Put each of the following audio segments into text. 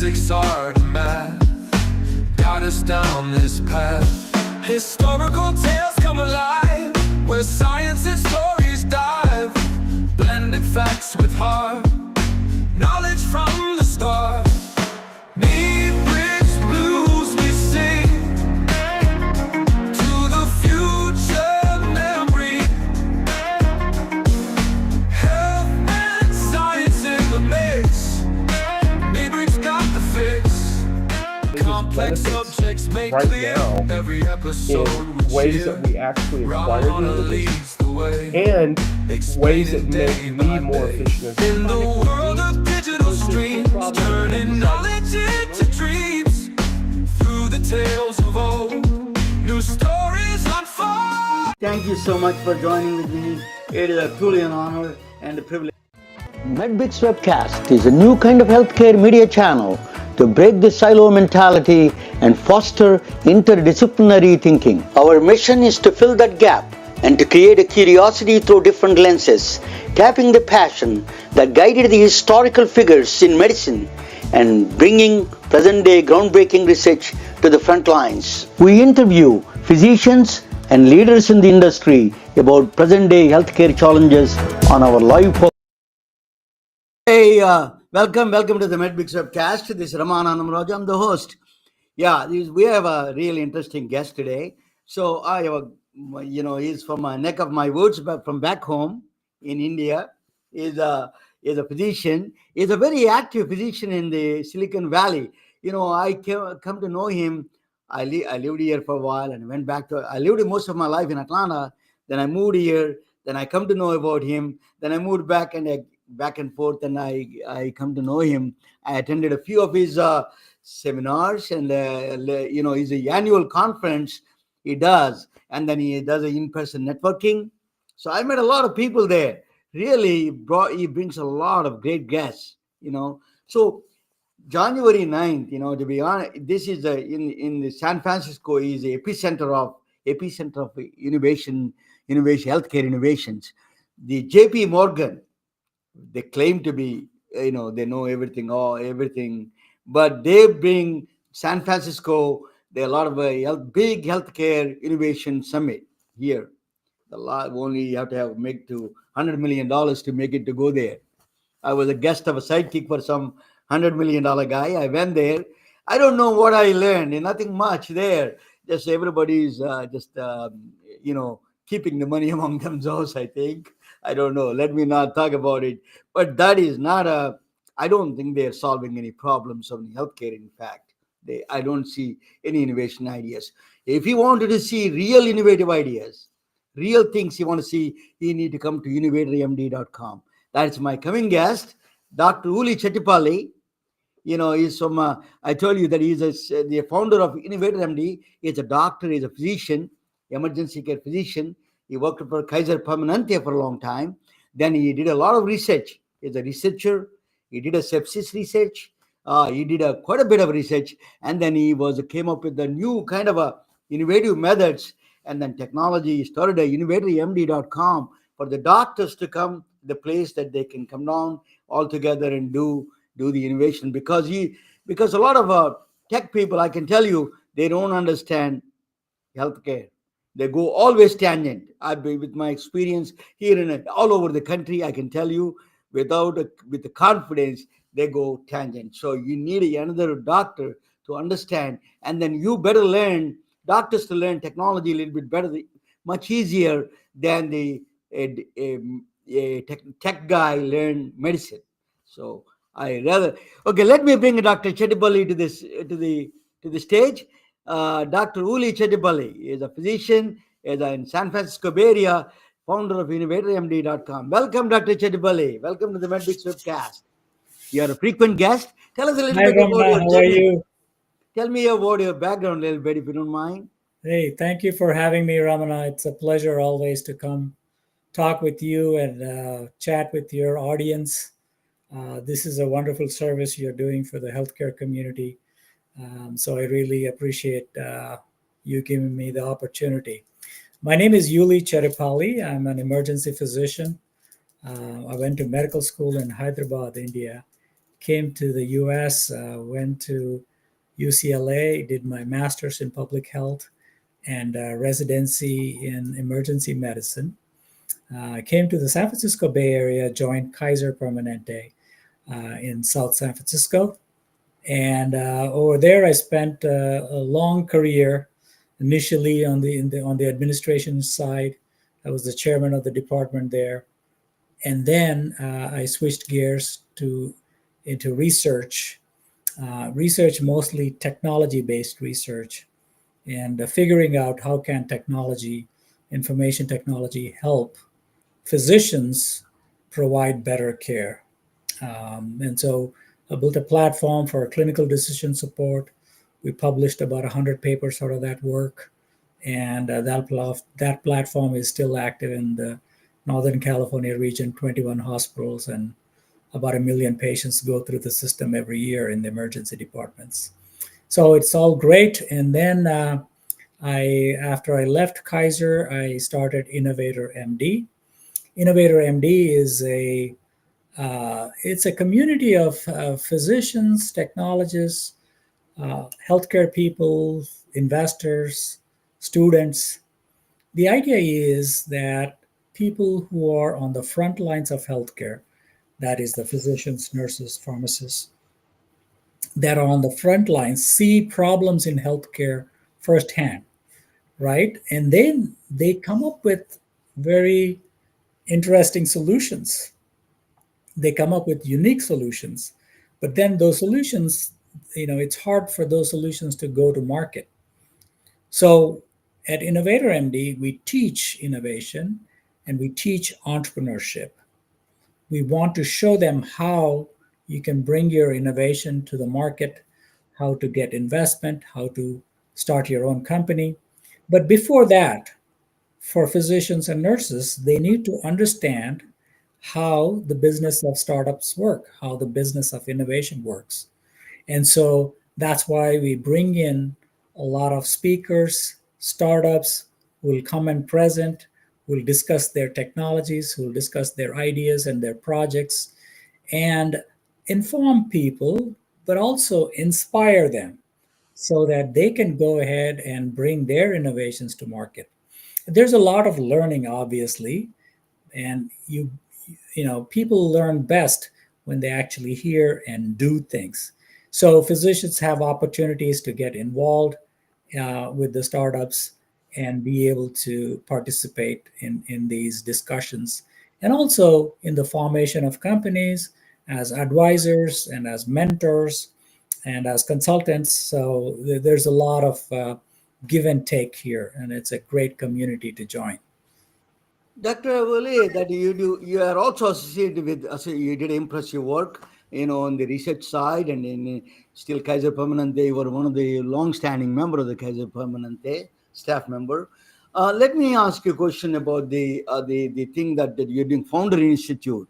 physics, art, and math guide us down this path. Historical tales come alive, where science and stories dive, blended facts with heart, knowledge from the start. MedBricks blues we sing to the future memory. Health and science in the mix. MedBricks got the fix. Complex subjects made right clear. now Every episode in ways that we actually acquire leads the way, and ways that make me more efficient. in the world of digital streams, turning knowledge into dreams. Through the tales of old, new stories unfold. Thank you so much for joining with me. It is truly an honor and a privilege. MedBricks Webcast is a new kind of healthcare media channel to break the silo mentality and foster interdisciplinary thinking. Our mission is to fill that gap and to create a curiosity through different lenses, tapping the passion that guided the historical figures in medicine and bringing present-day groundbreaking research to the front lines. We interview physicians and leaders in the industry about present-day healthcare challenges on our live podcast. Hey, welcome to the MedBricks Webcast. This is Ramanandam Raju. I'm the host. Yeah, we have a really interesting guest today. So I have he's from a neck of my woods, but from back home in India. He's a physician. He's a very active physician in the Silicon Valley. I come to know him. I lived here for a while and went back to. I lived most of my life in Atlanta. Then I moved here. Then I come to know about him. Then I moved back and forth, and I come to know him. I attended a few of his seminars, and his annual conference he does, and then he does an in-person networking. So I met a lot of people there. Really, he brings a lot of great guests. So January 9th, to be honest, this is in the San Francisco is the epicenter of innovation, healthcare innovations. The JP Morgan, they claim to be, they know everything, but they bring San Francisco. There are a lot of big healthcare innovation summit here. Only you have to make to $100 million to make it to go there. I was a guest of a sidekick for some $100 million guy. I went there. I don't know what I learned. Nothing much there. Just everybody's keeping the money among themselves, I think. I don't know. Let me not talk about it. But that is not I don't think they're solving any problems of healthcare. In fact, I don't see any innovation ideas. If you wanted to see real innovative ideas, real things you want to see, you need to come to innovatorMD.com. That's my coming guest, Dr. Uli Chettipally. He's from, I told you that he's the founder of InnovatorMD. He's a doctor, he's a physician, emergency care physician. He worked for Kaiser Permanente for a long time. Then he did a lot of research. He's a researcher. He did a sepsis research. He did quite a bit of research. And then he came up with the new kind of innovative methods. And then technology. He started innovatormd.com for the doctors to come, the place that they can come down all together and do the innovation. Because a lot of tech people, I can tell you, they don't understand healthcare. They go always tangent. With my experience here all over the country, I can tell you with the confidence, they go tangent. So you need another doctor to understand, and then you better learn. Doctors to learn technology a little bit better, much easier than the tech guy learn medicine. So let me bring Dr. Chettipally to the stage. Dr. Uli Chettipally is a physician, is in San Francisco Bay Area, founder of innovatormd.com. Welcome, Dr. Chettipally. Welcome to the MedBricks Webcast. You are a frequent guest. Tell us a little bit about your journey. How are you? Tell me about your background a little bit, if you don't mind. Hey, thank you for having me, Ramana. It's a pleasure always to come talk with you and chat with your audience. This is a wonderful service you're doing for the healthcare community. So I really appreciate you giving me the opportunity. My name is Uli Chettipally. I'm an emergency physician. I went to medical school in Hyderabad, India. came to the US, went to UCLA, did my master's in public health and residency in emergency medicine. I came to the San Francisco Bay Area, joined Kaiser Permanente in South San Francisco. And over there, I spent a long career, initially on the administration side. I was the chairman of the department there. And then I switched gears into research, mostly technology-based research, and figuring out how can information technology, help physicians provide better care. And so I built a platform for clinical decision support. We published about 100 papers out of that work. And that platform is still active in the Northern California region, 21 hospitals, and about 1 million patients go through the system every year in the emergency departments. So it's all great. And then after I left Kaiser, I started InnovatorMD. InnovatorMD is it's a community of physicians, technologists, healthcare people, investors, students. The idea is that people who are on the front lines of healthcare, that is the physicians, nurses, pharmacists, that are on the front lines, see problems in healthcare firsthand, right? And then they come up with very interesting solutions. They come up with unique solutions, but then those solutions, it's hard for those solutions to go to market. So at InnovatorMD, we teach innovation and we teach entrepreneurship. We want to show them how you can bring your innovation to the market, how to get investment, how to start your own company. But before that, for physicians and nurses, they need to understand how the business of startups work, how the business of innovation works. And so that's why we bring in a lot of speakers, startups who will come and present, who will discuss their technologies, who will discuss their ideas and their projects, and inform people, but also inspire them so that they can go ahead and bring their innovations to market. There's a lot of learning, obviously, and people learn best when they actually hear and do things. So physicians have opportunities to get involved with the startups and be able to participate in these discussions, and also in the formation of companies as advisors and as mentors and as consultants. So there's a lot of give and take here, and it's a great community to join. Dr. Uli, that you are also associated with, you did impressive work, on the research side, and in still Kaiser Permanente, you were one of the long-standing member of the Kaiser Permanente, staff member. Let me ask you a question about the thing that you're doing, Founder Institute,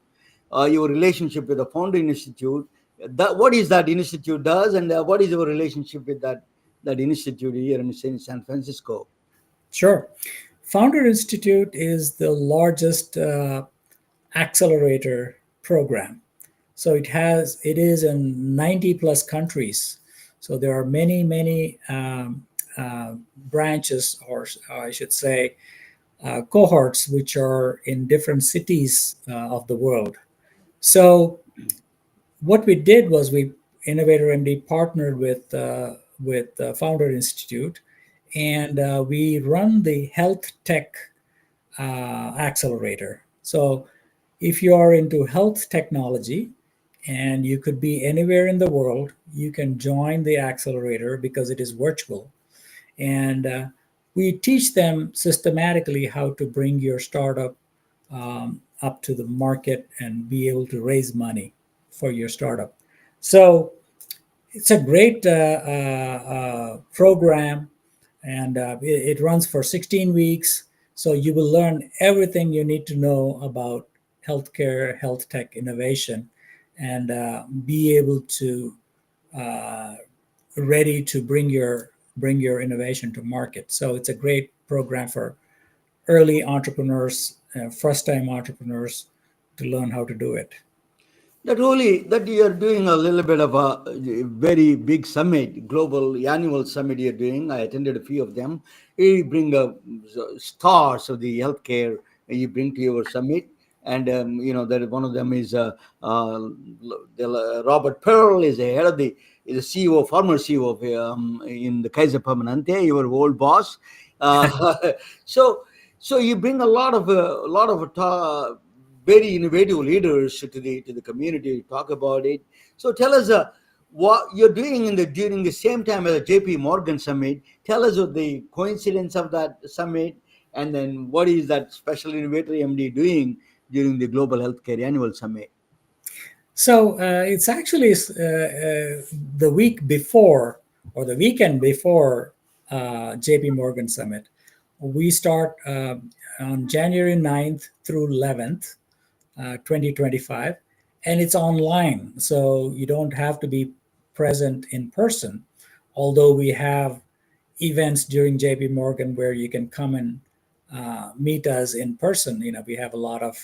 your relationship with the Founder Institute. What is that institute does, and what is your relationship with that institute here in San Francisco? Sure. Founder Institute is the largest accelerator program. So it is in 90 plus countries. So there are many branches, or I should say cohorts, which are in different cities of the world. So what we did was InnovatorMD partnered with Founder Institute, and we run the health tech accelerator. So if you are into health technology and you could be anywhere in the world, you can join the accelerator because it is virtual. And we teach them systematically how to bring your startup up to the market and be able to raise money for your startup. So it's a great program, and it runs for 16 weeks. So you will learn everything you need to know about healthcare, health tech innovation, and be able to ready to bring your innovation to market. So it's a great program for early entrepreneurs, first-time entrepreneurs, to learn how to do it. That only that you are doing a little bit of a very big summit, global annual summit you're doing. I attended a few of them. You bring stars of the healthcare you bring to your summit, and that one of them is Robert Pearl is the head of the CEO, former CEO of in the Kaiser Permanente, your old boss. So so you bring a lot of very innovative leaders to the community to talk about it. So tell us what you're doing during the same time as the JP Morgan summit. Tell us of the coincidence of that summit, and then what is that special innovator MD doing during the Global Healthcare Annual Summit? So it's actually the week before or the weekend before JP Morgan Summit. We start on January 9th through 11th, 2025, and it's online. So you don't have to be present in person, although we have events during JP Morgan where you can come and meet us in person. We have a lot of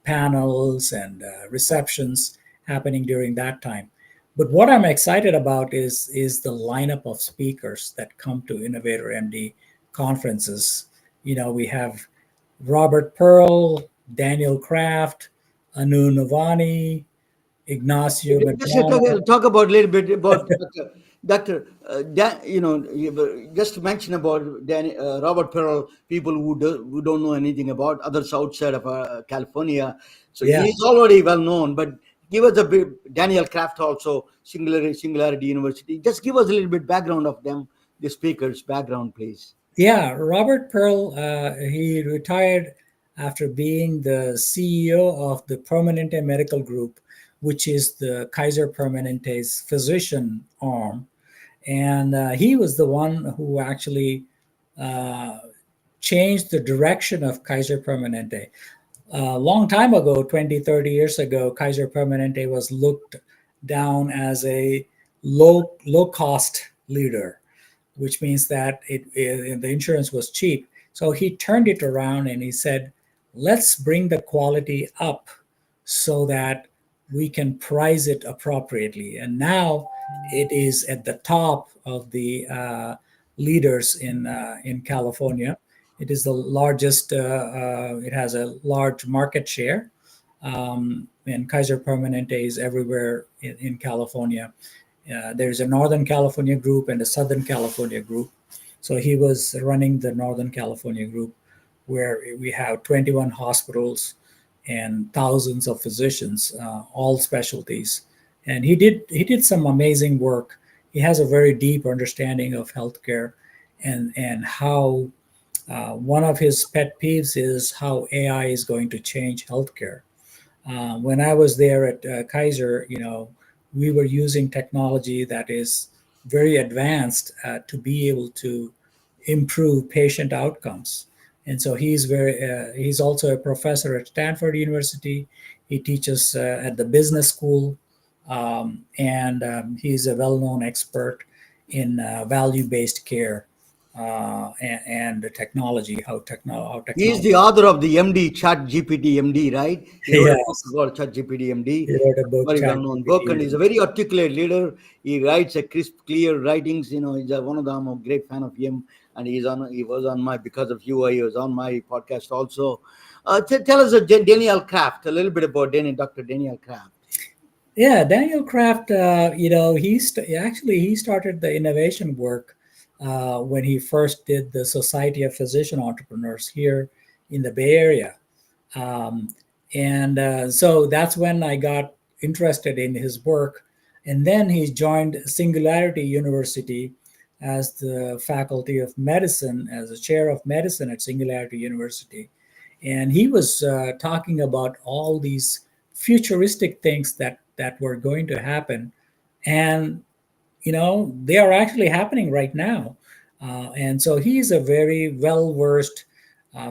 panels and receptions happening during that time. But what I'm excited about is the lineup of speakers that come to Innovator MD conferences. We have Robert Pearl, Daniel Kraft, Anu Navani, Ignacio Medrano. Talk about a little bit about Doctor. Just to mention about Robert Pearl, people who don't know anything about others outside of California. So Yeah. he's already well known. But give us a bit. Daniel Kraft also Singularity University. Just give us a little bit background of them, the speakers' background, please. Yeah, Robert Pearl, he retired after being the CEO of the Permanente Medical Group, which is the Kaiser Permanente's physician arm. And he was the one who actually changed the direction of Kaiser Permanente. A long time ago, 20, 30 years ago, Kaiser Permanente was looked down as a low cost leader, which means that the insurance was cheap. So he turned it around and he said, let's bring the quality up so that we can price it appropriately. And now it is at the top of the leaders in California. It is the largest, it has a large market share. And Kaiser Permanente is everywhere in California. There's a Northern California group and a Southern California group. So he was running the Northern California group, where we have 21 hospitals and thousands of physicians, all specialties. And he did some amazing work. He has a very deep understanding of healthcare and how one of his pet peeves is how AI is going to change healthcare. When I was there at Kaiser, we were using technology that is very advanced to be able to improve patient outcomes. And so he's also a professor at Stanford University. He teaches at the business school, and he's a well-known expert in value-based care and the technology, how technology. He is the author of the MD Chat GPT MD, right? He wrote a book Yes, about Chat GPT MD. he wrote a book, Very well-known book, and ChatGPT. he's a very articulate leader. He writes a crisp, clear writings. He's one of them. I'm a great fan of him, and he was on my Because of You. He was on my podcast also. Tell us, Daniel Kraft, a little bit about Dr. Daniel Kraft. Yeah, Daniel Kraft, he started the innovation work when he first did the Society of Physician Entrepreneurs here in the Bay Area. So that's when I got interested in his work. And then he joined Singularity University as the faculty of medicine, as a chair of medicine at Singularity University. And he was talking about all these futuristic things that were going to happen. And, they are actually happening right now. And so he's a very well-versed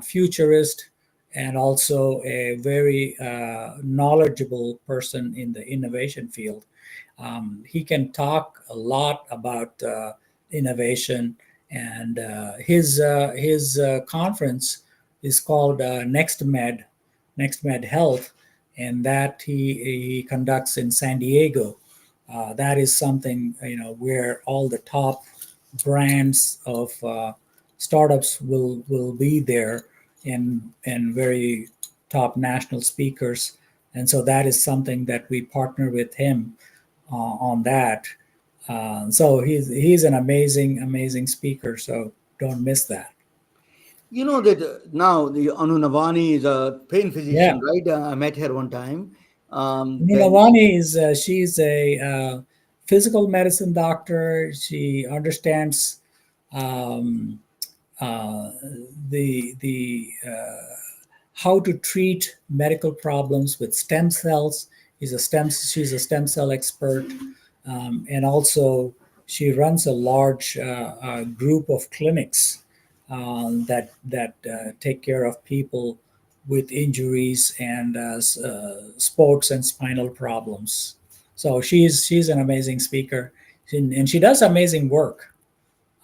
futurist and also a very knowledgeable person in the innovation field. He can talk a lot about innovation, and his conference is called NextMed Health, and that he conducts in San Diego. That is something, where all the top brands of startups will be there, and very top national speakers. And so that is something that we partner with him on that. So he's an amazing speaker. So don't miss that. You know that now the Anu Navani is a pain Yeah, physician, right? I met her one time. Then Nilavani is she's a physical medicine doctor. She understands um, uh, the how to treat medical problems with stem cells. She's a stem cell expert, and also she runs a large group of clinics that take care of people with injuries and sports and spinal problems. So she's an amazing speaker, and she does amazing work.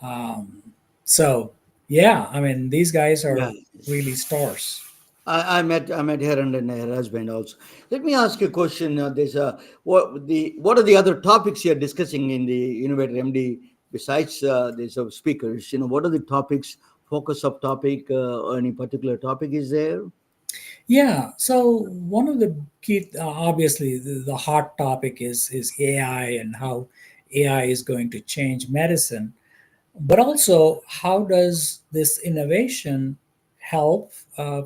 Um, so yeah, I mean these guys yeah, are really stars. I met her and then her husband also. Let me ask you a question. There's what are the other topics you're discussing in the Innovator MD besides these speakers? What are the topics? Focus of topic or any particular topic is there? Yeah. So one of the key, obviously, the hot topic is AI and how AI is going to change medicine. But also, how does this innovation help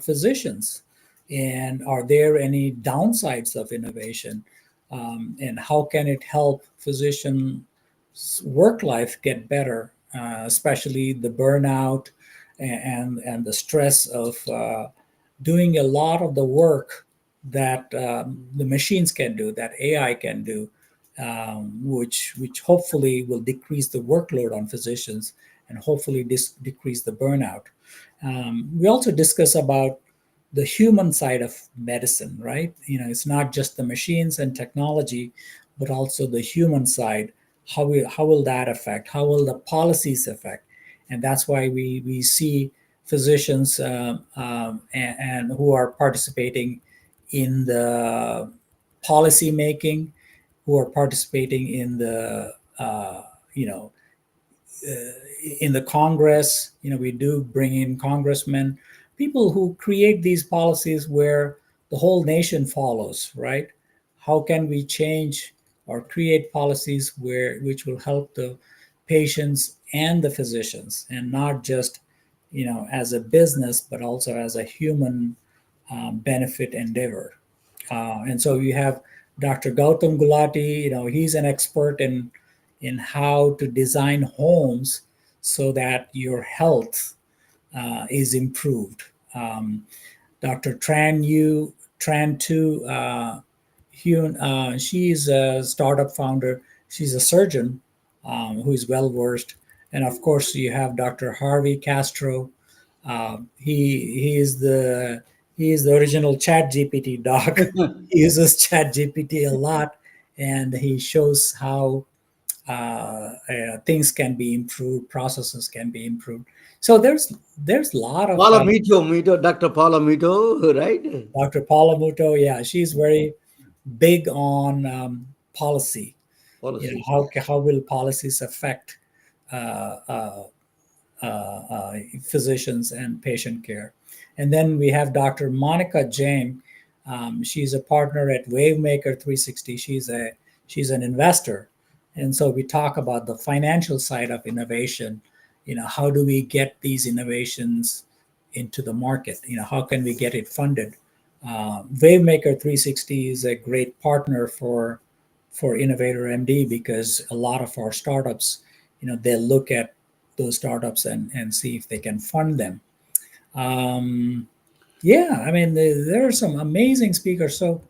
physicians? And are there any downsides of innovation? And how can it help physicians' work life get better, especially the burnout and the stress of doing a lot of the work that the machines can do, that AI can do, which hopefully will decrease the workload on physicians and hopefully decrease the burnout. We also discuss about the human side of medicine, right? It's not just the machines and technology, but also the human side. How will that affect? How will the policies affect? And that's why we see physicians and who are participating in the policy making, who are participating in the you know in the Congress. We do bring in congressmen, people who create these policies where the whole nation follows, right? How can we change or create policies which will help the patients and the physicians, and not just as a business, but also as a human benefit endeavor. And so you have Dr. Gautam Gulati. He's an expert in how to design homes so that your health is improved. Dr. Tran Tu Hyun, she's a startup founder. She's a surgeon who is well versed, and of course you have Dr. Harvey Castro. He is the original Chat GPT doc. He uses Chat GPT a lot, and he shows how things can be improved, processes can be improved. So there's a lot of Paula Mito, Dr. Paula Mito, right? Dr. Paula Muto. Yeah, she's very big on policy. Policies. How will policies affect uh, uh, physicians and patient care? And then we have Dr. Monica Jain. She's a partner at Wavemaker 360. She's an investor, and so we talk about the financial side of innovation. How do we get these innovations into the market? How can we get it funded? Wavemaker 360 is a great partner for InnovatorMD, because a lot of our startups, they look at those startups and see if they can fund them. Yeah, I mean, there are some amazing speakers. So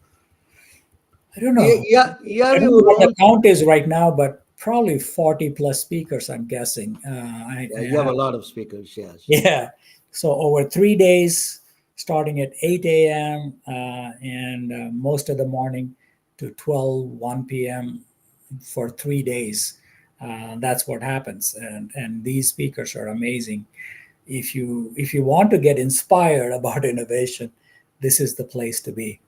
I don't Yeah, know. yeah, yeah. I We don't know were what the all, count is right now, but probably 40 plus speakers, I'm guessing. yeah, I you have a have, lot of speakers, yes. yeah. So over 3 days, starting at 8 a.m. And most of the morning to 1 p.m. for 3 days. That's what happens. And these speakers are amazing. If you want to get inspired about innovation, this is the place to be.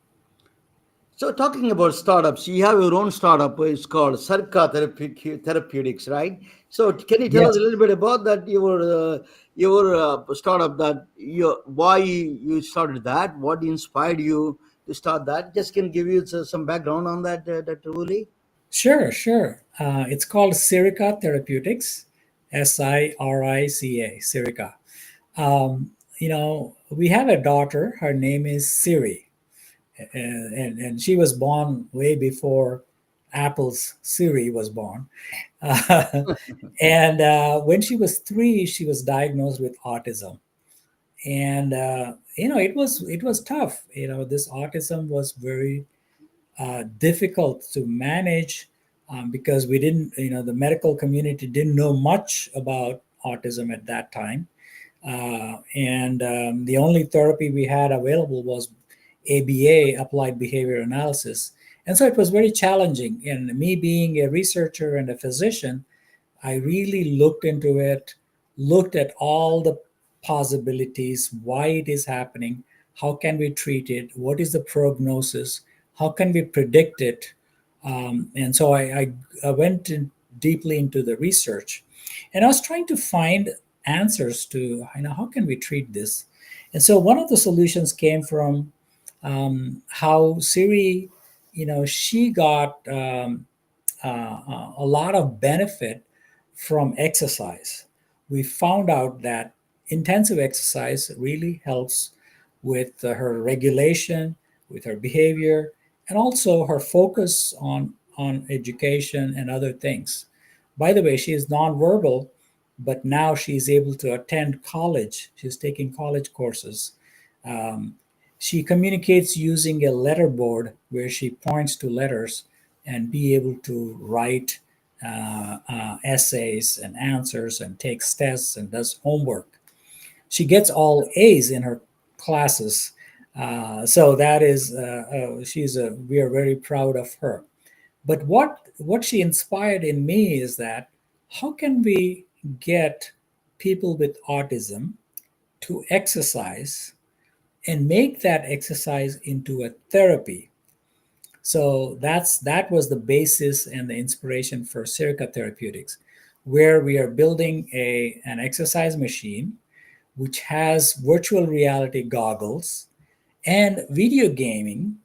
So talking about startups, you have your own startup. It's called Sarka Therapeutics, right? So can you tell us Yes. a little bit about that? Your startup, that you why you started that? What inspired you to start that? Just can give you some background on that, Dr. Uli. Sure, sure. It's called Sirica Therapeutics, Sirica, Sirica. We have a daughter. Her name is Siri, and she was born way before Apple's Siri was born. And when she was 3, she was diagnosed with autism. And it was tough. This autism was very difficult to manage, because we didn't, the medical community didn't know much about autism at that time. And the only therapy we had available was ABA, applied behavior analysis. And so it was very challenging. And me being a researcher and a physician, I really looked into it, looked at all the possibilities, why it is happening, how can we treat it, what is the prognosis, how can we predict it. And so I went deeply into the research, and I was trying to find answers to, how can we treat this. And so one of the solutions came from how Siri, she got a lot of benefit from exercise. We found out that intensive exercise really helps with her regulation, with her behavior, and also her focus on education and other things. By the way, she is nonverbal, but now she's able to attend college. She's taking college courses. Um, she communicates using a letter board where she points to letters and be able to write essays and answers and takes tests and does homework. She gets all A's in her classes. So that is, we are very proud of her. But what she inspired in me is that how can we get people with autism to exercise and make that exercise into a therapy. So that was the basis and the inspiration for Sirica Therapeutics, where we are building an exercise machine which has virtual reality goggles and video gaming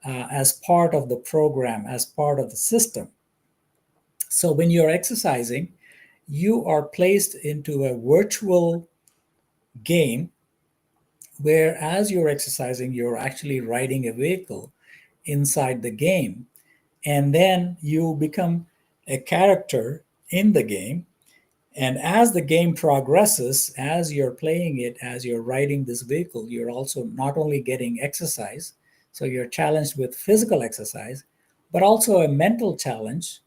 as part of the program, as part of the system. So when you're exercising, you are placed into a virtual game where, as you're exercising, you're actually riding a vehicle inside the game. And then you become a character in the game. And as the game progresses, as you're playing it, as you're riding this vehicle, you're also not only getting exercise, so you're challenged with physical exercise, but also a mental challenge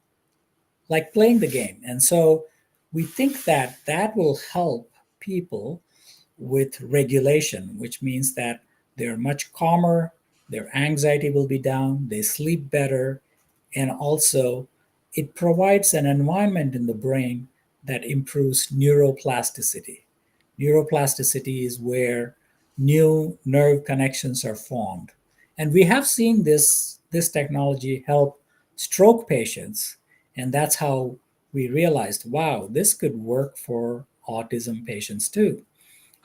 like playing the game. And so we think that that will help people with regulation, which means that they're much calmer, their anxiety will be down, they sleep better, and also it provides an environment in the brain that improves neuroplasticity. Neuroplasticity is where new nerve connections are formed. And we have seen this technology help stroke patients. And that's how we realized, wow, this could work for autism patients too.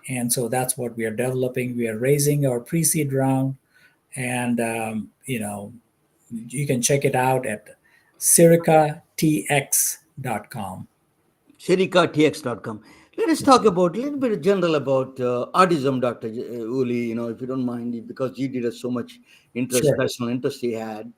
And so that's what we are developing. We are raising our pre-seed round, and you can check it out at siricatx.com. SherikaTX.com. Let us talk about a little bit general about autism, Dr. Uli, if you don't mind, because you did so much interest, Sure. personal interest he had.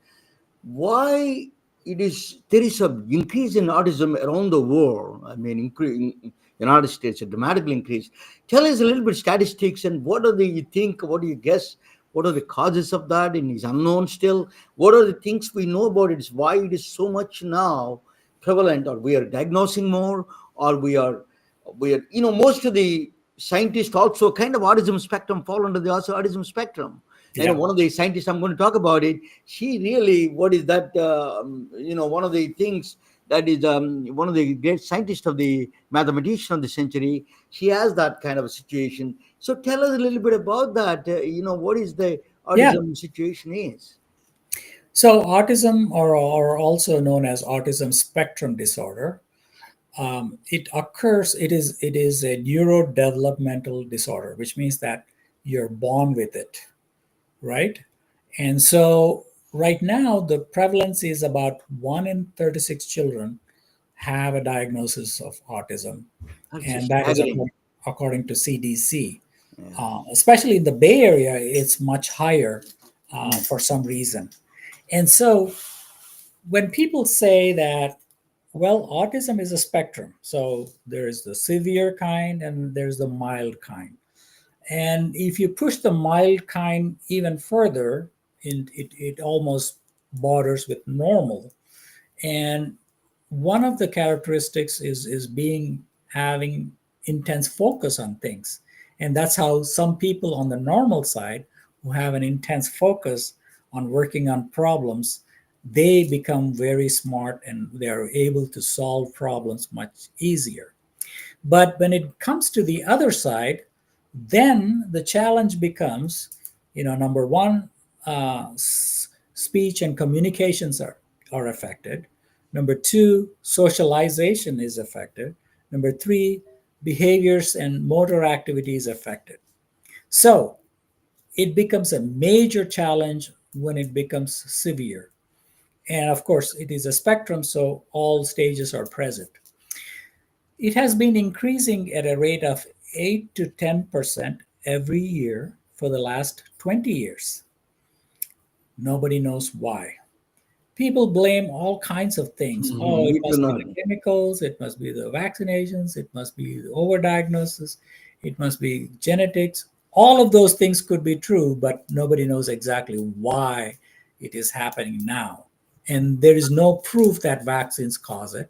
Why there is an increase in autism around the world? I mean, in United States, a dramatic increase. Tell us a little bit statistics and what you think, what do you guess, what are the causes of that, and is unknown still. What are the things we know about it? Is why it is so much now prevalent, or we are diagnosing more, or we are most of the scientists also kind of autism spectrum fall under the also autism spectrum. Yeah. One of the scientists I'm going to talk about it, she really, what is that, one of the things that is one of the great scientists of the mathematician of the century, she has that kind of a situation. So tell us a little bit about that, what is the Yeah. autism situation is. So autism, or also known as autism spectrum disorder, it occurs. It is a neurodevelopmental disorder, which means that you're born with it, right? And so right now the prevalence is about 1 in 36 children have a diagnosis of autism, That's and just that is staggering. according to CDC. Yeah. Especially in the Bay Area, it's much higher Mm. for some reason. And so when people say that, well, autism is a spectrum, so there's the severe kind and there's the mild kind. And if you push the mild kind even further, it almost borders with normal. And one of the characteristics is being having intense focus on things. And that's how some people on the normal side who have an intense focus on working on problems, they become very smart and they're able to solve problems much easier. But when it comes to the other side, then the challenge becomes, number one, speech and communications are affected. Number two, socialization is affected. Number three, behaviors and motor activity is affected. So it becomes a major challenge when it becomes severe. And of course, it is a spectrum, so all stages are present. It has been increasing at a rate of 8 to 10% every year for the last 20 years. Nobody knows why. People blame all kinds of things. Oh, it Me too. must be Not. the chemicals, it must be the vaccinations, it must be the overdiagnosis, it must be genetics. All of those things could be true, but nobody knows exactly why it is happening now. And there is no proof that vaccines cause it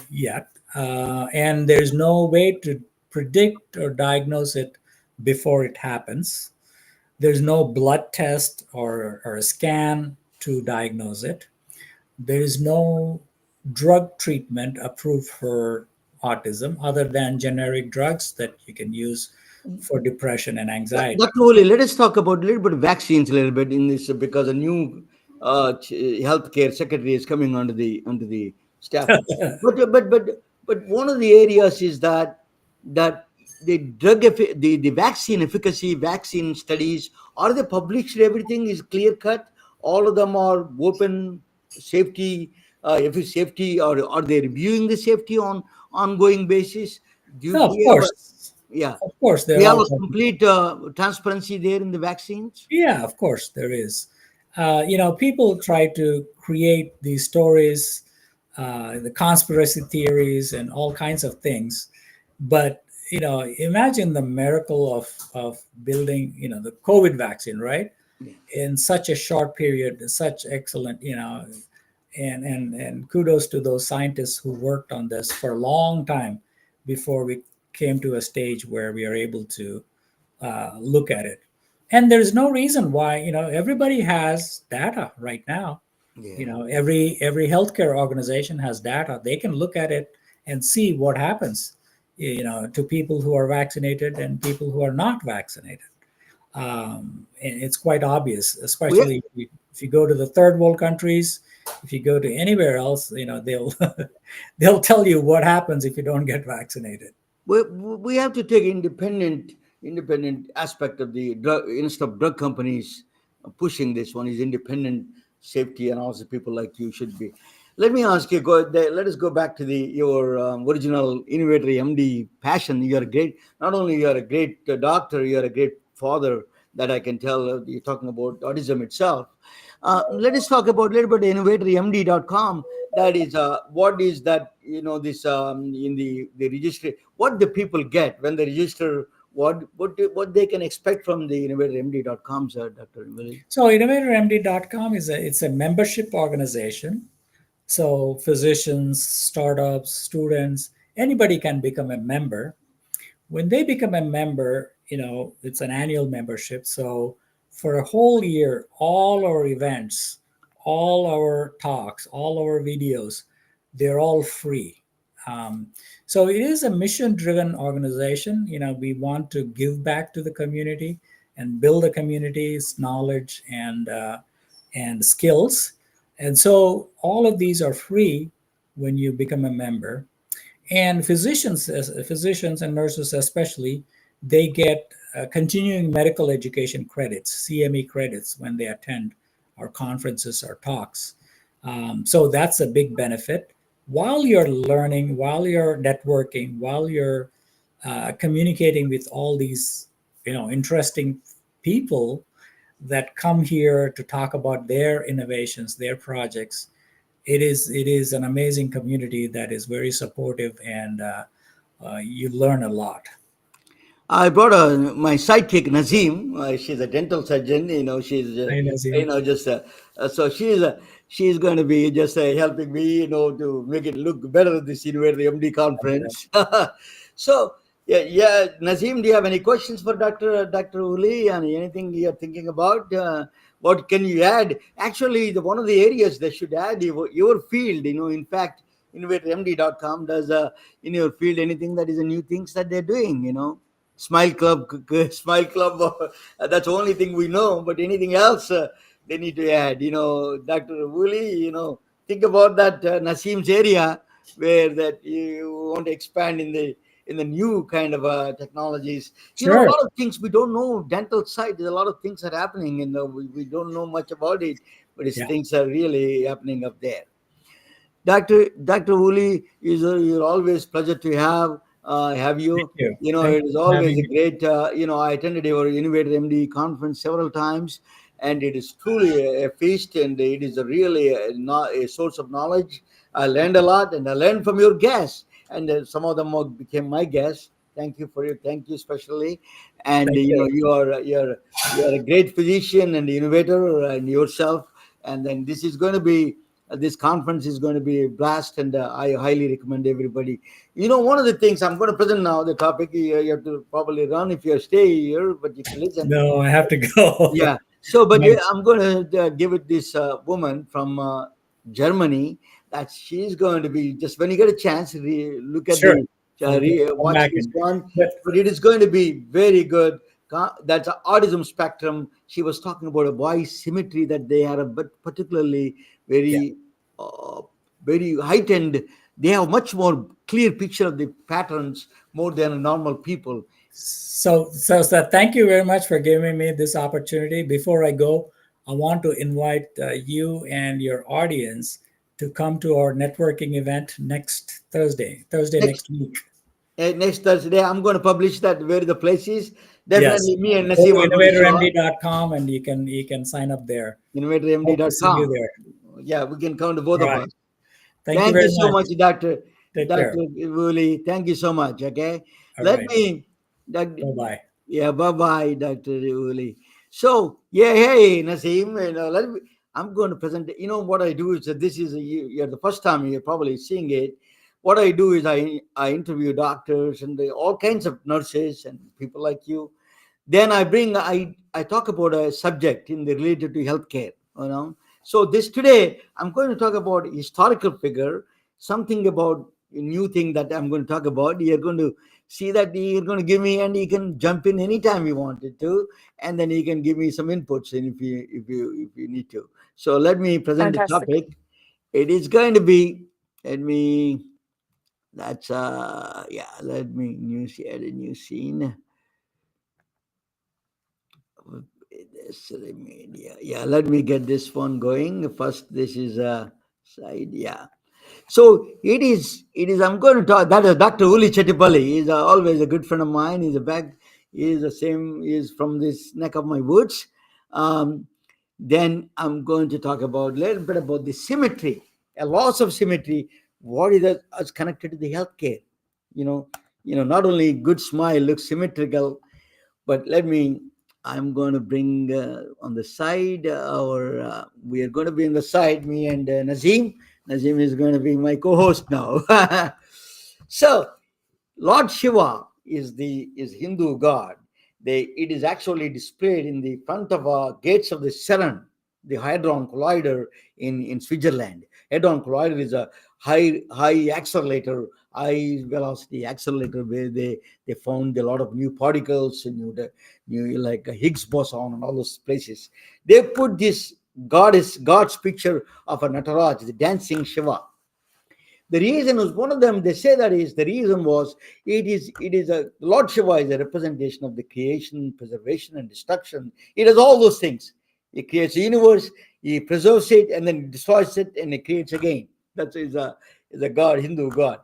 yet. And there's no way to predict or diagnose it before it happens. There's no blood test or a scan to diagnose it. There is no drug treatment approved for autism other than generic drugs that you can use for depression and anxiety. Dr. Oli, let us talk about a little bit of vaccines a little bit in this because a new healthcare secretary is coming under the staff. But one of the areas is that the the vaccine efficacy, vaccine studies, are they published? Everything is clear cut. All of them are open safety. If it's safety, or are they reviewing the safety on ongoing basis? Do No, of we have a, course. yeah? Of course, We they're have all. a complete transparency there in the vaccines. Yeah, of course there is. People try to create these stories, the conspiracy theories, and all kinds of things. But imagine the miracle of building, the COVID vaccine, right? Yeah. In such a short period, such excellent, and kudos to those scientists who worked on this for a long time before we came to a stage where we are able to look at it. And there's no reason why, everybody has data right now. Yeah. Every healthcare organization has data. They can look at it and see what happens, to people who are vaccinated and people who are not vaccinated. And it's quite obvious, We especially if you go to the third world countries. If you go to anywhere else, they'll they'll tell you what happens if you don't get vaccinated. we have to take independent aspect of the drug instead of drug companies pushing this one is independent safety, and also people like you should be. Let me ask you. Let us go back to your original innovator MD passion. You're a great. Not only you're a great doctor, you're a great father. That I can tell. You're talking about autism itself. Let us talk about a little bit innovatorMD.com. That is what is that, this in the registry, what the people get when they register, what they can expect from the innovatorMD.com, sir, Dr. Willie. So innovatormd.com it's a membership organization. So physicians, startups, students, anybody can become a member. When they become a member, it's an annual membership. So for a whole year, all our events, all our talks, all our videos, they're all free. So it is a mission-driven organization. We want to give back to the community and build the community's knowledge and skills. And so all of these are free when you become a member. And physicians and nurses especially, they get continuing medical education credits, CME credits, when they attend our conferences or talks. So that's a big benefit. While you're learning, while you're networking, while you're communicating with all these, interesting people that come here to talk about their innovations, their projects, it is an amazing community that is very supportive, and you learn a lot. I brought my sidekick Nazim. She's a dental surgeon. She's Hi, Nazim. just so she's going to be just helping me, to make it look better at this InnovatorMD conference. So yeah, Nazim, do you have any questions for Dr. Uli, and anything you're thinking about? What can you add? Actually, one of the areas they should add your field. In fact, innovatormd.com does in your field anything that is a new things that they're doing. Smile Club, Smile Club. That's the only thing we know. But anything else they need to add? Dr. Woolley, think about that Nasim's area where that you want to expand in the new kind of technologies. Sure. A lot of things we don't know. Dental side, there's a lot of things that are happening, and we don't know much about it, but things are really happening up there. Dr. Woolley, you're always pleasure to have you. Thank you. It is always a great. I attended your InnovatorMD conference several times, and it is truly a feast, and it is really a source of knowledge. I learned a lot, and I learned from your guests, and some of them became my guests. Thank you especially, and you're a great physician and innovator, and yourself, and then this conference is going to be a blast, and I highly recommend everybody. One of the things I'm going to present now, the topic, you have to probably run if you stay here, but you can listen. No, I have to go. Yeah. So, but I'm going to give it this woman from Germany that she's going to be, just when you get a chance, look at Sure. watch this one. But it is going to be very good. That's autism spectrum. She was talking about a voice symmetry that they are, but particularly very heightened. They have much more clear picture of the patterns more than normal people. So thank you very much for giving me this opportunity. Before I go, I want to invite you and your audience to come to our networking event next Thursday next week. Next Thursday, I'm going to publish that where the place is. Definitely, yes. Me and Nasim. Go to innovatormd.com, and you can sign up there. Innovatormd.com. See you there. Yeah, we can come to both of us. Thank you so much, Dr. Woolley. Thank you so much. Okay. Bye-bye. Yeah, bye-bye, Dr. Woolley. So, hey, Nasim, I'm going to present, what I do is that this is, you're the first time you're probably seeing it. What I do is I interview doctors and all kinds of nurses and people like you. Then I talk about a subject related to healthcare, So today, I'm going to talk about historical figure, something about a new thing that I'm going to talk about. You're going to see that you're going to give me, and you can jump in anytime you wanted to, and then you can give me some inputs if you need to. So let me present the topic. It is going to be, let me add a new scene. Media. Yeah, let me get this one going. First, this is a side. Yeah. So it is. I'm going to talk. That is Dr. Uli Chettipally. He's always a good friend of mine. He's He's from this neck of my woods. Then I'm going to talk about a little bit about the symmetry, a loss of symmetry. What is us connected to the healthcare? Not only good smile looks symmetrical, but I'm going to bring on the side, we are going to be on the side, me and Nazim. Nazim is going to be my co-host now. So, Lord Shiva is Hindu god. It is actually displayed in the front of gates of the CERN, the Hadron Collider in Switzerland. Hadron Collider is a high accelerator, high velocity accelerator where they found a lot of new particles and new like a Higgs boson and all those places. They put this God's picture of a Nataraj, the dancing Shiva. The reason was one of them. They say that is the reason was it is a Lord Shiva is a representation of the creation, preservation, and destruction. It does all those things. He creates a universe, he preserves it, and then destroys it, and he creates again. That is a god, Hindu god.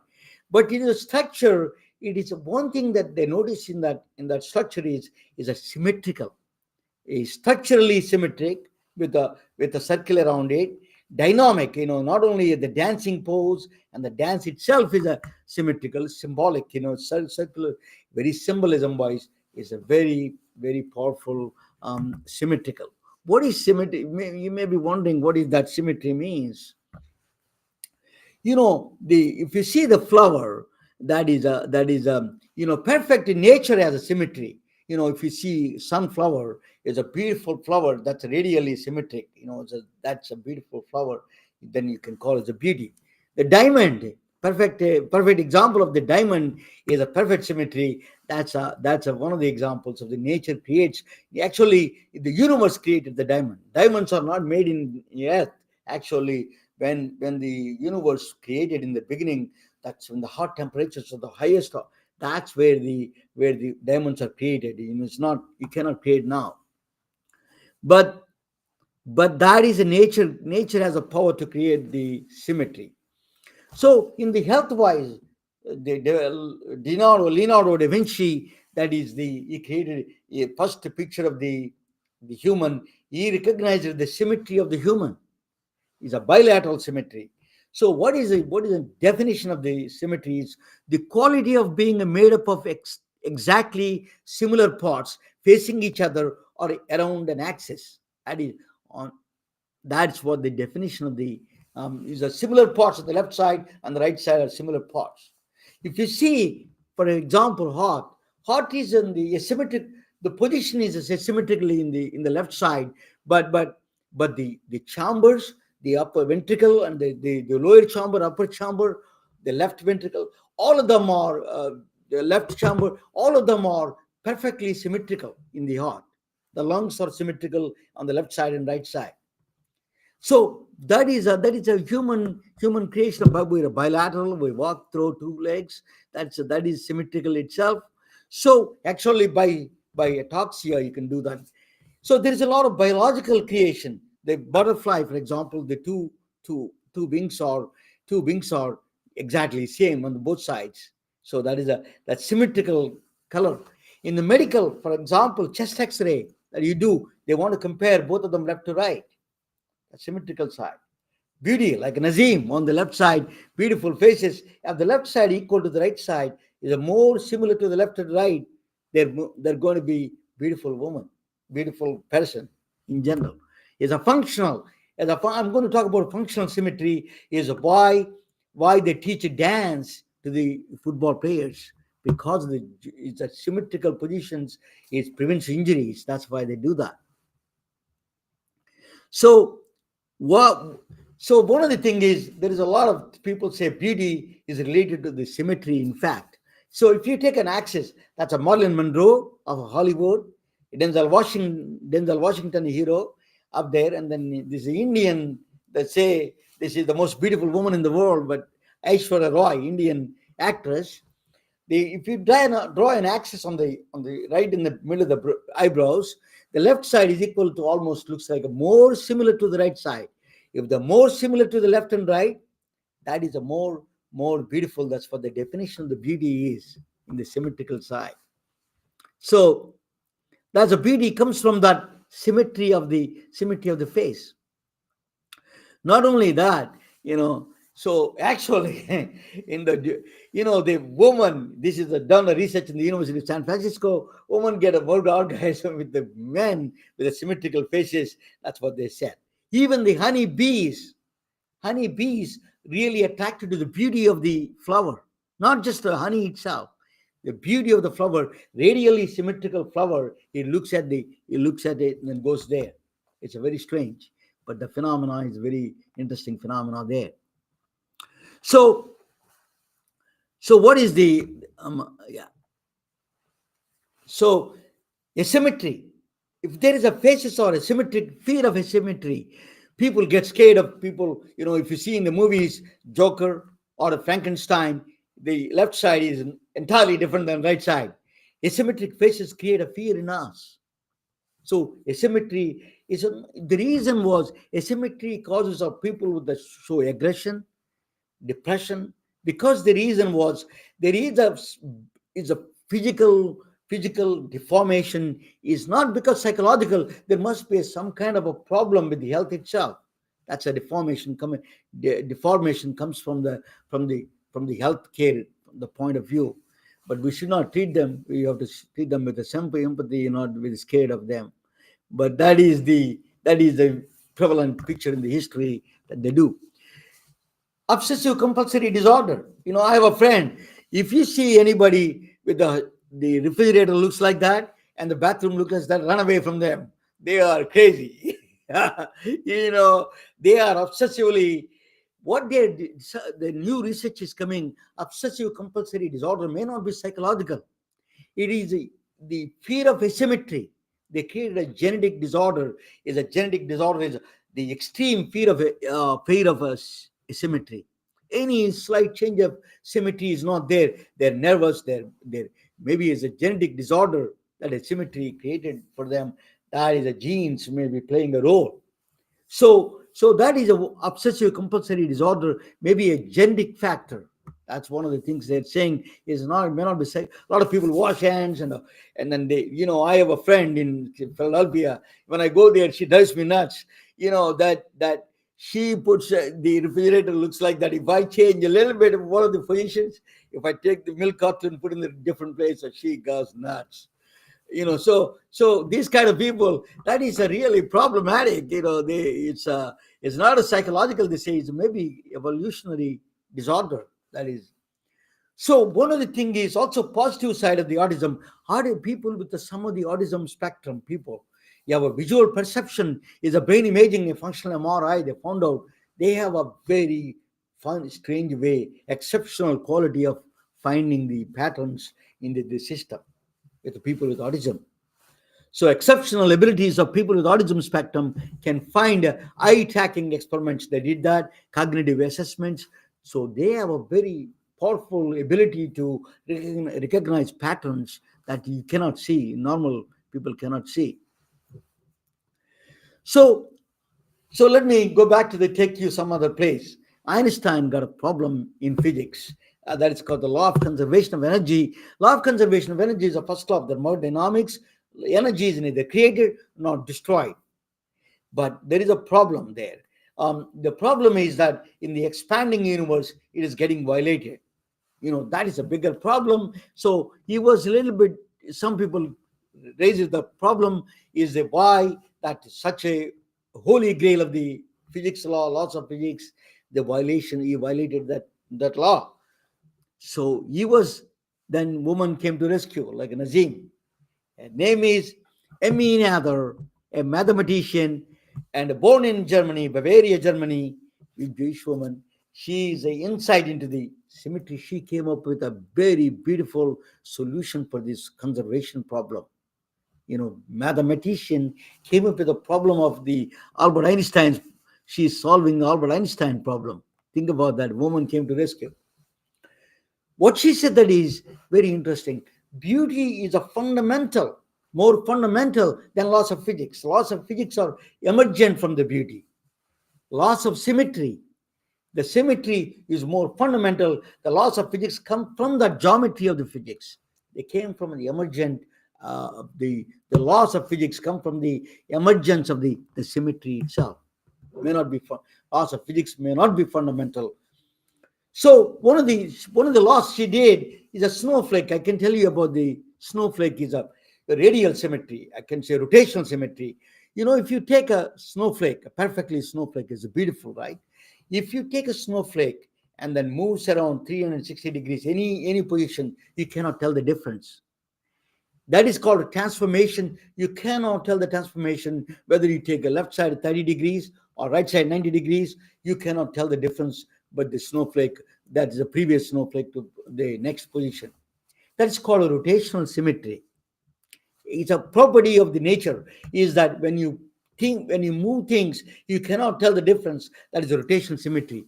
But in the structure, it is one thing that they notice in that structure is a symmetrical, a structurally symmetric with a circle around it, dynamic. Not only the dancing pose and the dance itself is a symmetrical, symbolic. Circular, very symbolism wise, is a very very powerful, symmetrical. What is symmetry? You may be wondering what is that symmetry means. If you see the flower, that is perfect in nature as a symmetry. If you see sunflower is a beautiful flower that's radially symmetric. That's a beautiful flower. Then you can call it a beauty. The diamond, perfect example of the diamond is a perfect symmetry. That's one of the examples of the nature creates. Actually, the universe created the diamond. Diamonds are not made in the earth. Actually, when the universe created in the beginning, that's when the hot temperatures are the highest. That's where the diamonds are created. It's not, you cannot create now. But that is a nature. Nature has a power to create the symmetry. So in the health wise, Leonardo da Vinci, he created a first picture of the human. He recognized the symmetry of the human is a bilateral symmetry. So what is the definition of the symmetry? Is the quality of being made up of exactly similar parts facing each other or around an axis. That's what the definition of the is a similar parts on the left side and the right side are similar parts. If you see, for example, heart is in the asymmetric. The position is asymmetrically in the left side, but the chambers, the upper ventricle and the lower chamber, upper chamber, the left ventricle, all of them are the left chamber, all of them are perfectly symmetrical in the heart. The lungs are symmetrical on the left side and right side. So that is a human creation. We're a bilateral. We walk through two legs. That is symmetrical itself. So actually, by ataxia, you can do that. So there is a lot of biological creation. The butterfly, for example, the two wings are exactly same on both sides. So that symmetrical color. In the medical, for example, chest X-ray that you do, they want to compare both of them left to right. A symmetrical side. Beauty, like Nazim on the left side, beautiful faces. If the left side equal to the right side is a more similar to the left and right, they're going to be beautiful woman, beautiful person in general. Is a functional. I'm going to talk about functional symmetry. Is why they teach a dance to the football players, because it's a symmetrical positions. It prevents injuries. That's why they do that. So one of the things is there is a lot of people say beauty is related to the symmetry. In fact, so if you take an axis, that's a Marilyn Monroe of Hollywood, Denzel Washington hero up there, and then this Indian that say this is the most beautiful woman in the world, but Aishwarya Roy, Indian actress. If you draw an axis on the right in the middle of the eyebrows, the left side is equal to almost looks like a more similar to the right side. If the more similar to the left and right, that is a more beautiful. That's what the definition of the beauty is in the symmetrical side. So that's a beauty comes from that symmetry of the face. Not only that, so actually, in the woman, this is done a research in the University of San Francisco. Women get a word orgasm with the men with the symmetrical faces. That's what they said. Even the honeybees really attracted to the beauty of the flower, not just the honey itself. The beauty of the flower, radially symmetrical flower. It looks at it and then goes there. It's a very strange, but the phenomena is very interesting phenomena there. So what is the So asymmetry if there is a faces or a symmetric fear of asymmetry, people get scared of people. If you see in the movies Joker or the Frankenstein, the left side is entirely different than right side. Asymmetric faces create a fear in us. So asymmetry the reason was asymmetry causes of people with the show aggression, depression, because the reason was there is a physical deformation is not because psychological. There must be some kind of a problem with the health itself. That's a deformation coming. Deformation comes from the health care, from the point of view. But we should not treat them. We have to treat them with a simple empathy, not be scared of them. But that is the prevalent picture in the history that they do. Obsessive compulsory disorder. I have a friend. If you see anybody with the refrigerator looks like that and the bathroom looks like that, run away from them. They are crazy. They are obsessively. The new research is coming. Obsessive compulsory disorder may not be psychological. It is the fear of asymmetry. They created a genetic disorder. Is a genetic disorder is the extreme fear of asymmetry. Any slight change of symmetry is not there. They're nervous. They're maybe it's a genetic disorder that asymmetry created for them. That is a genes maybe playing a role. So that is a obsessive compulsory disorder, maybe a genetic factor. That's one of the things they're saying is not may not be safe. A lot of people wash hands and then they, I have a friend in Philadelphia. When I go there, she drives me nuts. That she puts the refrigerator looks like that. If I change a little bit of one of the positions, if I take the milk carton and put in a different place, so she goes nuts. So these kind of people, that is a really problematic. It's not a psychological disease, maybe evolutionary disorder. That is. So one of the thing is also positive side of the autism. How do people with some of the autism spectrum people? You have a visual perception is a brain imaging, a functional MRI. They found out they have a very fun, strange way, exceptional quality of finding the patterns in the system with the people with autism. So exceptional abilities of people with autism spectrum can find eye tracking experiments. They did that, cognitive assessments. So they have a very powerful ability to recognize patterns that you cannot see, normal people cannot see. So let me go back to take you some other place. Einstein got a problem in physics. That is called the law of conservation of energy. Law of conservation of energy is the first law of thermodynamics. Energy is neither created nor destroyed. But there is a problem there. The problem is that in the expanding universe, it is getting violated. That is a bigger problem. So he was a little bit, some people raises the problem is why that such a holy grail of the physics law, laws of physics, he violated that law. So then woman came to rescue, like Nazim. Her name is Emmy Nather, a mathematician and born in Germany, Bavaria, Germany, a Jewish woman. She is an insight into the symmetry. She came up with a very beautiful solution for this conservation problem. Mathematician came up with a problem of the Albert Einstein's. She's solving the Albert Einstein problem. Think about that. Woman came to rescue. What she said that is very interesting. Beauty is more fundamental than laws of physics. Laws of physics are emergent from the beauty. Laws of symmetry. The symmetry is more fundamental. The laws of physics come from the geometry of the physics. They came from the emergent. The laws of physics come from the emergence of the symmetry itself. Laws of physics may not be fundamental. So one of the laws she did is a snowflake. I can tell you about the snowflake is a radial symmetry. I can say rotational symmetry. If you take a snowflake, a perfectly snowflake is beautiful, right? If you take a snowflake and then moves around 360 degrees, any position, you cannot tell the difference. That is called a transformation. You cannot tell the transformation whether you take a left side 30 degrees or right side 90 degrees. You cannot tell the difference. But the snowflake, that is the previous snowflake to the next position. That is called a rotational symmetry. it's a property of the nature, is that when you move things, you cannot tell the difference. That is a rotational symmetry.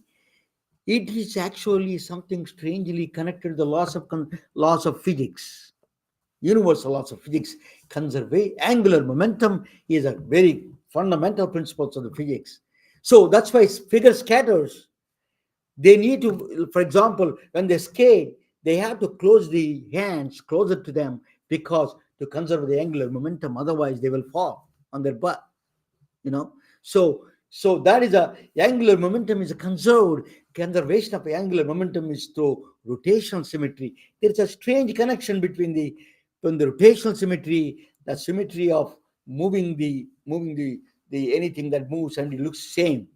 It is actually something strangely connected to the laws of physics, universal laws of physics. Angular momentum is a very fundamental principles of the physics. So that's why figure skaters, they need to, for example, when they skate, they have to close the hands closer to them, because to conserve the angular momentum, otherwise they will fall on their butt. So that is angular momentum is a conservation of angular momentum is through rotational symmetry. There is a strange connection between the rotational symmetry, the symmetry of moving the anything that moves and it looks same,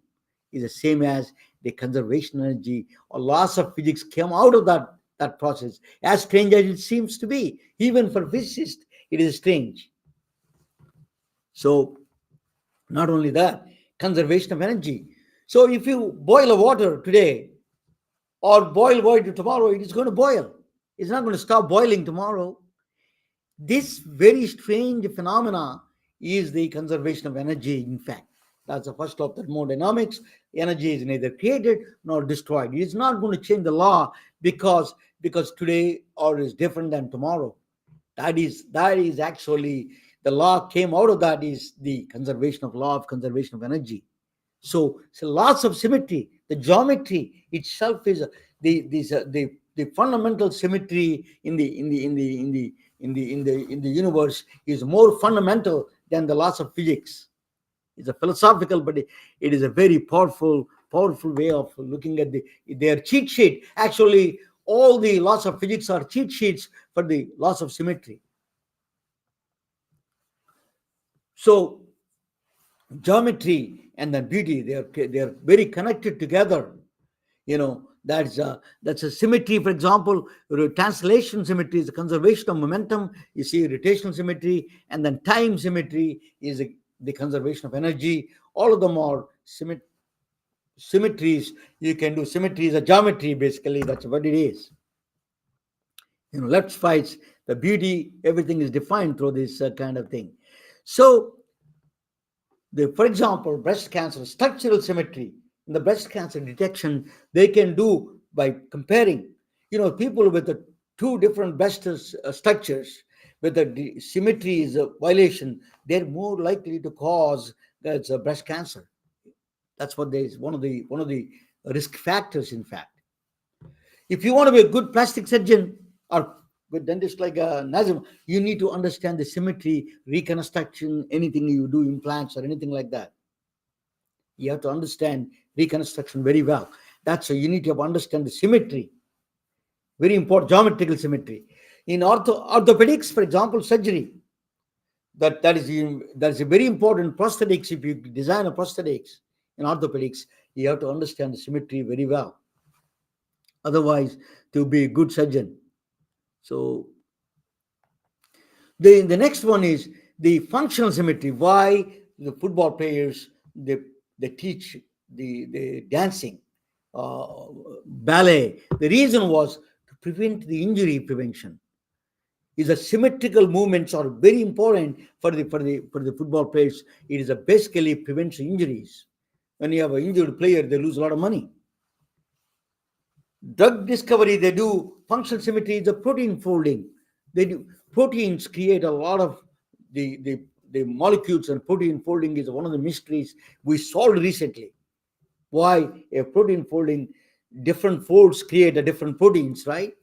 is the same as the conservation energy or laws of physics came out of that process. As strange as it seems to be, even for physicists, it is strange. So not only that, conservation of energy. So if you boil a water today or boil water tomorrow, it is going to boil. It's not going to stop boiling tomorrow. This very strange phenomena is the conservation of energy. In fact, that's the first law of thermodynamics. Energy is neither created nor destroyed. It is not going to change the law because today or is different than tomorrow. That is actually the law came out of that, is the law of conservation of energy. So lots of symmetry. The geometry itself is the fundamental symmetry in the universe is more fundamental than the laws of physics. It's a philosophical, but it is a very powerful way of looking at their cheat sheet. Actually, all the laws of physics are cheat sheets for the laws of symmetry. So geometry and then beauty, they are very connected together. That's a symmetry. For example, translation symmetry is the conservation of momentum. You see rotational symmetry, and then time symmetry is the conservation of energy. All of them are symmetries. You can do symmetries, a geometry, basically. That's what it is. Left sides, the beauty, everything is defined through this kind of thing. So for example, breast cancer, structural symmetry in the breast cancer detection, they can do by comparing, people with the two different breast structures, with the symmetry is a violation, they're more likely to cause breast cancer. That's what one of the risk factors, in fact. If you want to be a good plastic surgeon or good dentist like Nazim, you need to understand the symmetry, reconstruction, anything you do, implants or anything like that. You have to understand reconstruction very well. That's so you need to understand the symmetry. Very important, geometrical symmetry. In orthopedics, for example, surgery, that is a very important. Prosthetics, if you design a prosthetics in orthopedics, you have to understand the symmetry very well. Otherwise, to be a good surgeon. So the next one is the functional symmetry. Why the football players they teach the dancing, ballet. The reason was to prevent the injury prevention. Is the symmetrical movements are very important for the football players. It is basically prevents injuries. When you have an injured player, they lose a lot of money. Drug discovery, they do functional symmetry is the protein folding. They do proteins create a lot of the molecules, and protein folding is one of the mysteries we solved recently. Why a protein folding, different folds create a different proteins, right?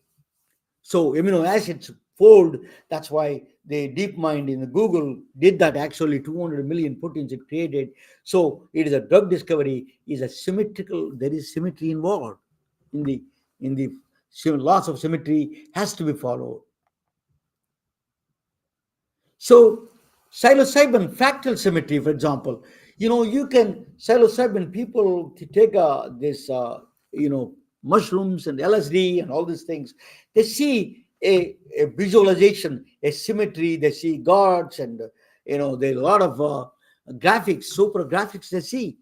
So amino acids fold. That's why the DeepMind in the Google did that. Actually, 200 million proteins it created. So it is a drug discovery is a symmetrical. There is symmetry involved in the laws of symmetry has to be followed. So psilocybin fractal symmetry, for example, you can psilocybin people to take this mushrooms and LSD and all these things. They see a visualization, a symmetry. They see gods and there are a lot of graphics, super graphics they see.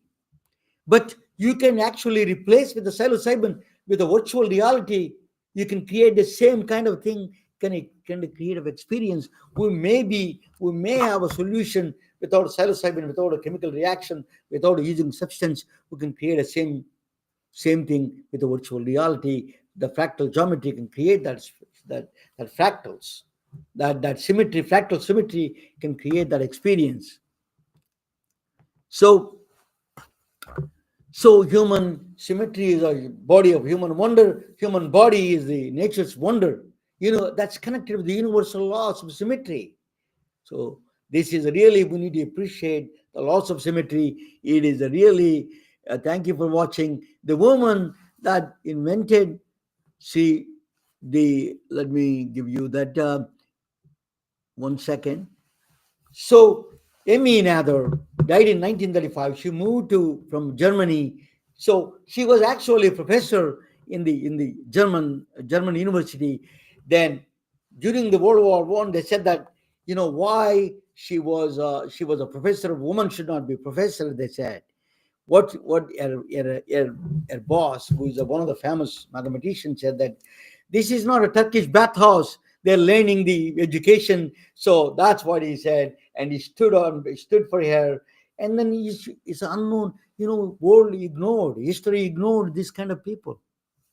But you can actually replace with the psilocybin with a virtual reality. You can create the same kind of thing kind of creative experience. We may have a solution without psilocybin, without a chemical reaction, without using substance. We can create a same thing with the virtual reality. The fractal geometry can create that fractals, that symmetry, fractal symmetry can create that experience. So human symmetry is a body of human wonder. Human body is the nature's wonder. That's connected with the universal laws of symmetry. So this is really, we need to appreciate the laws of symmetry. It is a really, thank you for watching. The woman that invented, let me give you that, 1 second. So Emmy Nather died in 1935. She moved from Germany. So she was actually a professor in the German university. Then during the World War I, they said that why she was a professor. Woman should not be a professor. They said what her boss, who is one of the famous mathematicians, said that this is not a Turkish bathhouse. They're learning the education. So that's what he said. And he stood for her. And then it's unknown, world ignored, history ignored this kind of people.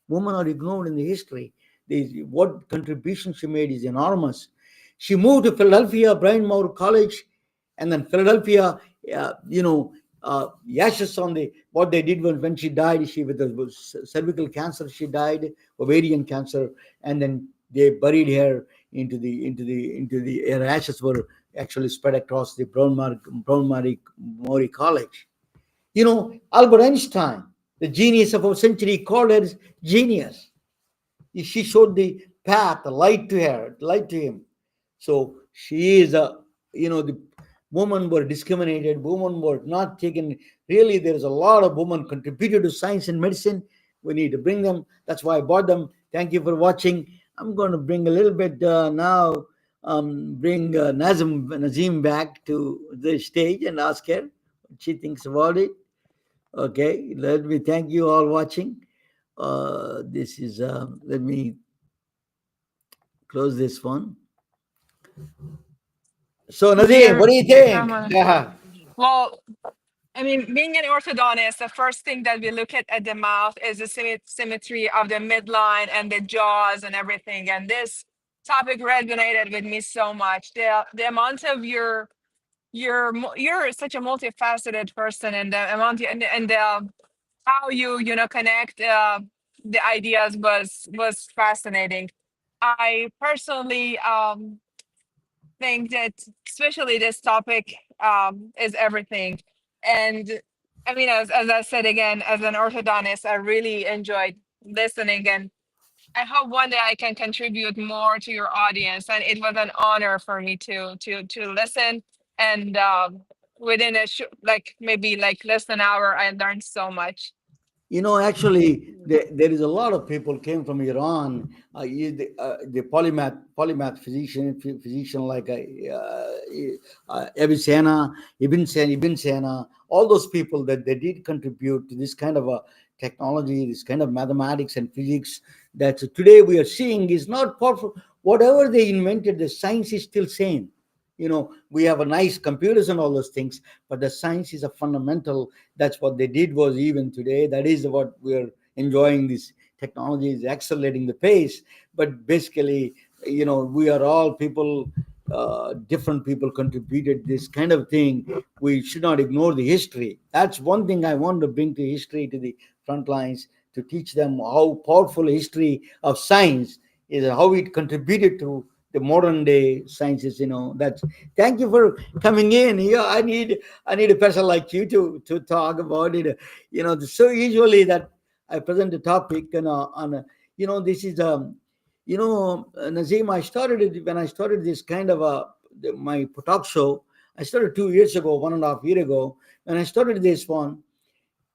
Women are ignored in the history. What contribution she made is enormous. She moved to Philadelphia, Bryn Mawr College, and then Philadelphia, ashes on what they did when she died. She with the cervical cancer, she died, ovarian cancer, and then they buried her her ashes were actually spread across the Bryn Mawr College. Albert Einstein, the genius of our century, called her genius. She showed the path, the light to him. So she is the women were discriminated, women were not taken. Really, there's a lot of women contributed to science and medicine. We need to bring them. That's why I brought them. Thank you for watching. I'm going to bring a little bit now, bring Nazim back to the stage and ask her what she thinks about it. Okay, let me thank you all watching. This is, let me close this one. So Nazim, what do you think? Yeah. Well, I mean, being an orthodontist, the first thing that we look at the mouth is the symmetry of the midline and the jaws and everything. And this topic resonated with me so much. The amount of you're such a multifaceted person, and the amount and the how you connect the ideas was fascinating. I personally think that especially this topic is everything. And I mean, as I said again, as an orthodontist, I really enjoyed listening, and I hope one day I can contribute more to your audience. And it was an honor for me to listen. And within maybe less than an hour, I learned so much. Actually, there is a lot of people came from Iran. The polymath physician like Ibn Sena, all those people that they did contribute to this kind of a technology, this kind of mathematics and physics that today we are seeing is not powerful. Whatever they invented, the science is still same. We have a nice computers and all those things, but the science is a fundamental. That's what they did was even today. That is what we're enjoying. This technology is accelerating the pace. But basically, we are all people, different people contributed this kind of thing. We should not ignore the history. That's one thing I want to bring to history to the front lines, to teach them how powerful history of science is, how it contributed to the modern day sciences. That's, thank you for coming in. I need a person like you to talk about it. So usually that I present a topic this is Nazim, I started it when I started this kind of my talk show. I started 2 years ago, 1.5 years ago. When I started this one,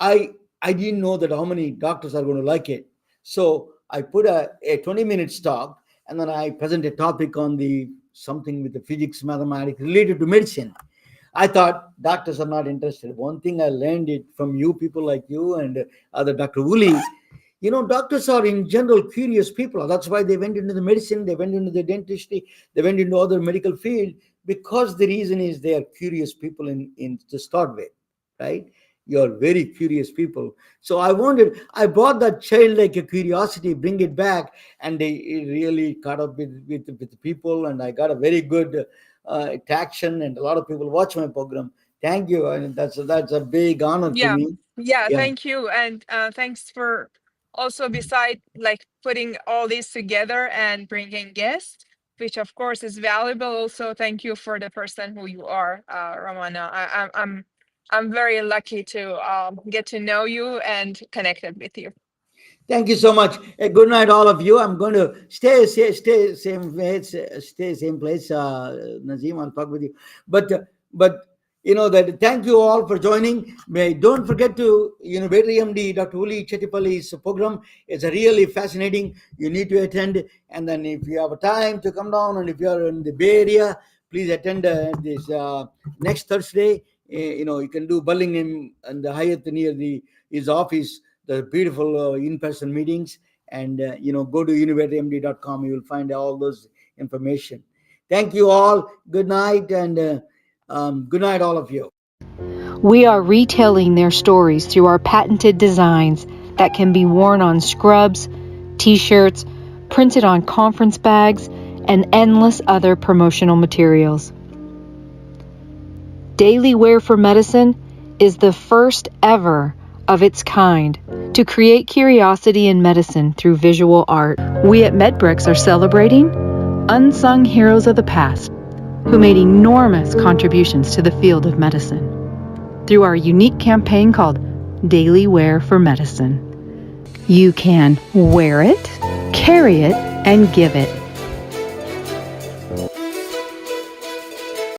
I didn't know that how many doctors are going to like it. So I put a 20-minute talk, and then I present a topic on something with the physics, mathematics related to medicine. I thought doctors are not interested. One thing I learned it from you, people like you and other Dr. Uli, Doctors are in general curious people. That's why they went into the medicine, they went into the dentistry, they went into other medical field, because the reason is they are curious people in to start with, right? You're very curious people. So I brought that childlike curiosity, bring it back, and it really caught up with the people, and I got a very good traction, and a lot of people watch my program. Thank you, and that's a big honor to Yeah, me. yeah, Yeah. thank you. And thanks for also, beside like putting all these together and bringing guests, which of course is valuable. Also, thank you for the person who you are, Ramana. I'm very lucky to get to know you and connected with you. Thank you so much. Good night, all of you. I'm going to stay same place, stay same place. Nazim, I'll talk with you. But that. Thank you all for joining. Don't forget to MD, Dr. Uli Chettipally's program. It's a really fascinating. You need to attend. And then if you have a time to come down, and if you are in the Bay Area, please attend this next Thursday. You can do Burlingame and the Hyatt near his office, the beautiful in-person meetings, and go to innovatormd.com. You will find all those information. Thank you all. Good night, and good night, all of you. We are retelling their stories through our patented designs that can be worn on scrubs, t-shirts, printed on conference bags, and endless other promotional materials. Daily Wear for Medicine is the first ever of its kind to create curiosity in medicine through visual art. We at MedBricks are celebrating unsung heroes of the past who made enormous contributions to the field of medicine through our unique campaign called Daily Wear for Medicine. You can wear it, carry it, and give it.